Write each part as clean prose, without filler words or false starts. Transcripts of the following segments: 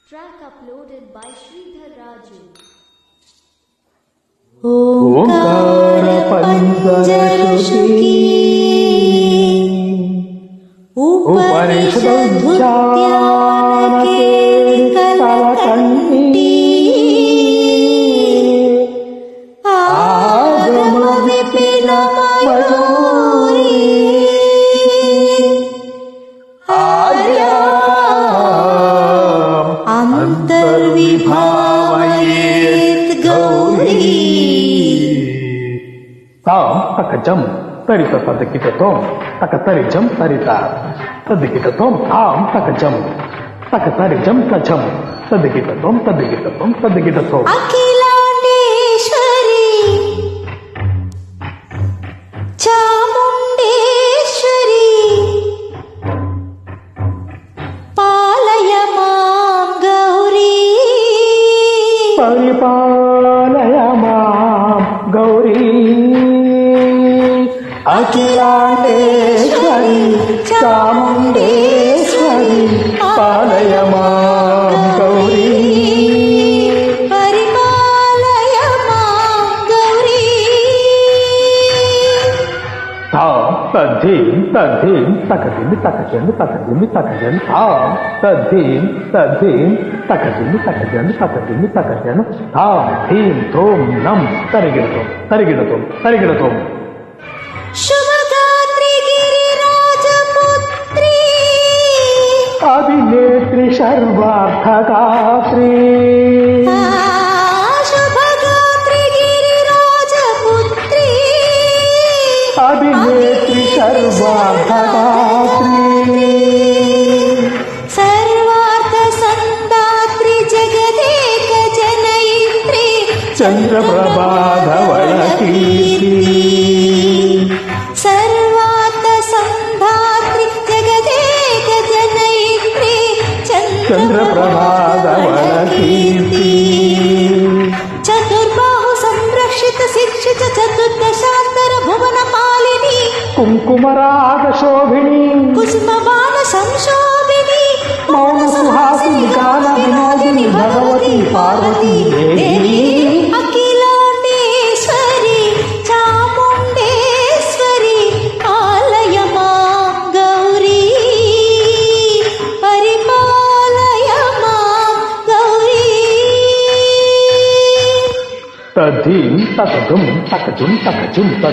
Track uploaded by Sridhar Raju. ओंकार पंचश्रुति उपनिषदुच्चारण कलकंठी आगम विपिन मयूरी आर्या अंतर्विभावयेत् गौरी ताम तकजम तरित तदकित तोम तक तरिजम तरिता तदकित तोम ताम तकजम तक तरिजम तजम तदकित तोम तदकित तोम अखिलांडेश्वरी चामुंडेश्वरी पालय मां गौरी परिपालय मां गौरी अखिलांडेश्वरी चामुंडेश्वरी पालय मां गौरी परिपालय मां गौरी तद्धीं तकदिं तकजन ताम तद्धीं तकजन ताम धीं थोम नम तरिगिडतोम शुभगात्री गिरिराजपुत्री अभिनेत्री सर्वार्थगात्री शुभगात्री गिरिराजपुत्री अभिनेत्री सर्वार्थगात्री सर्वार्थ संदात्री जगदेक जनयित्री चंद्रप्रभाधवल कीर्ति सर्वार्थ संधात्री जगदेक जनयित्री चंद्रप्रभाधवल कीर्ति चतुर्बाहु संरक्षित शिक्षित चतुर्दशांतर भुवन पालिनी कुंकुमराग शोभिनी कुसुमबाण संशोभिनी मौन सुहासिनी गान विनोदिनी भगवती पार्वती देवी अखिलांडेश्वरी चामुंडेश्वरी पालय मां गौरी परिपालय मां गौरी तद्धीं तकजुम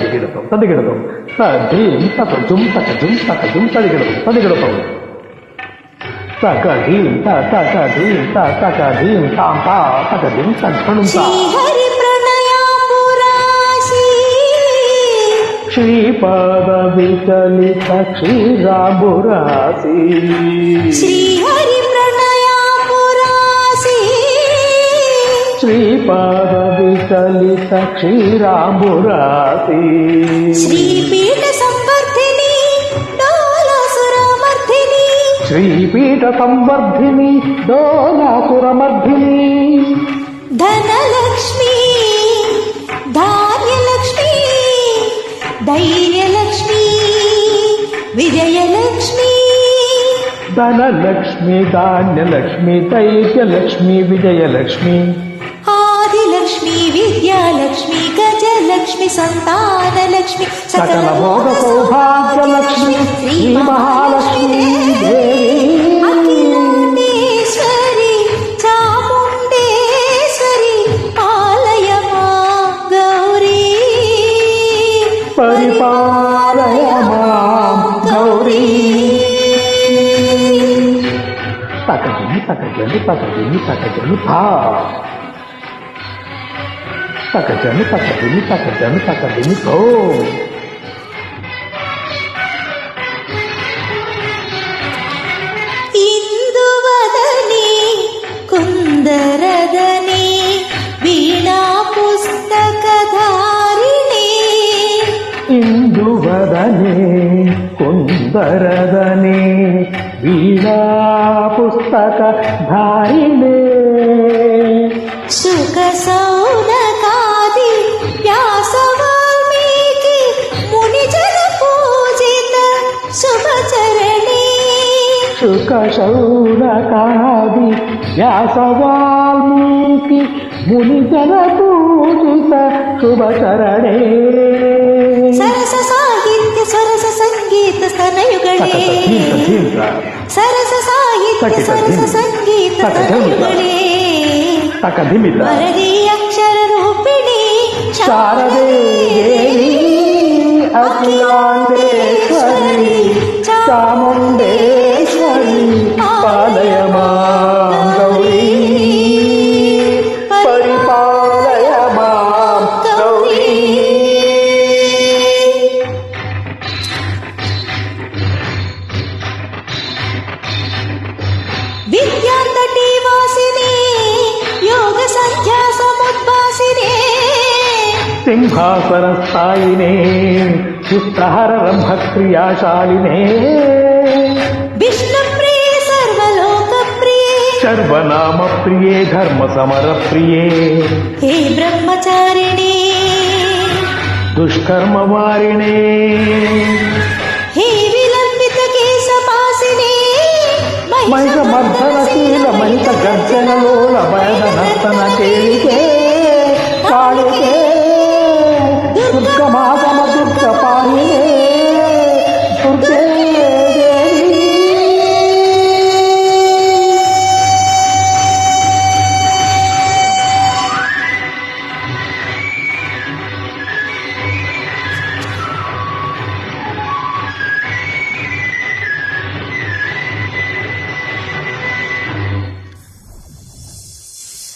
तदिगिडतोम तद्धीं तकजुम तदिगिडतोम तकधीं ताम तकधीं तत्फणुं श्रीहरि प्रणयापुरासी श्रीपाद विचलित क्षीरांबुरासी श्रीहरि प्रणयापुरासी श्रीपाद विचलित क्षीरांबुरासी श्रीपीठ संवर्धिनी डोलासुरमर्धिनी श्रीपीठ संवर्धिनी डोलासुरमर्धिनी धनलक्ष्मी धान्यलक्ष्मी धैर्यलक्ष्मी विजयलक्ष्मी धनलक्ष्मी धान्यलक्ष्मी दैत्यलक्ष्मी विजयलक्ष्मी आदिलक्ष्मी विद्यालक्ष्मी गजलक्ष्मी संतानलक्ष्मी सकल भोग सौभाग्यलक्ष्मी श्री महालक्ष्मी देवी अखिलांडेश्वरी चामुंडेश्वरी पालय मां गौरी परिपालय मां गौरी तकजनि था तकजनि थो इंदुवदने कुंदरदने वीणा पुस्तकधारिणे इंदुवदने कुंदरदने वीणा पुस्तक धारिणे सुख सौनकादि व्यास वाल्मीकि मुनिजन पूजित शुभ चरणे शुक शौनकादि ವ್ಯಾಸವಾಲ್ಮೀಕಿ ಮುನಿಜನ ಪೂಜಿತ ಶುಭಚರಣೆ ಸರಸ ಸಾಹಿತ್ಯ ಸರಸ ಸಂಗೀತ ಸ್ತನಯುಗಳೇ ಸರಸ ಸಾಹಿತ್ಯ ಸರಸ ಸಂಗೀತ ಸ್ತನಯುಗಳೇ ತಕಧಿಮಿತ ವರದಿ ಅಕ್ಷರ ರೂಪಿಣಿ ಶಾರದೆ ದೇವಿ ಅಖಿಲಾಂಡೇಶ್ವರಿ ಚಾಮುಂಡೇಶ್ವರಿ ಪಾಲಯ ಮಾಂ ಗೌರಿ ಪರಿಪಾಲಯ ಮಾಂ ಗೌರಿ ವಿದ್ಯಾತಟಿ ವಾಸಿನಿ ಯೋಗ ಸಂಧ್ಯಾ ಸಮುದ್ಭಾಸಿನಿ ಸಿಂಹಾಸನ ಸ್ಥಾಯಿನೇ ಚಿತ್ರಹರ ರಂಭ ಕ್ರಿಯಾಶಾಲಿನೇ ವಿಷ್ಣು ಪ್ರಿಯೆ ಸರ್ವಲೋಕ ಪ್ರಿಯೆ ಸರ್ವನಾಮ ಪ್ರಿಯೇ ಧರ್ಮ ಸಮರ ಪ್ರಿಯೇ ಹೇ ಬ್ರಹ್ಮಚಾರಿಣಿ ದುಷ್ಕರ್ಮ ವಾರಿಣೇ ಹೇ ವಿಲಂಬಿತ ಕೇಶಪಾಸಿನಿ ಮೈಷ ಮರ್ಧನಶೀಲ ಮಹಿಷ ಗರ್ಜನ ಲೋಲ ಭಯದ ನರ್ತನ ಕೇಳಿ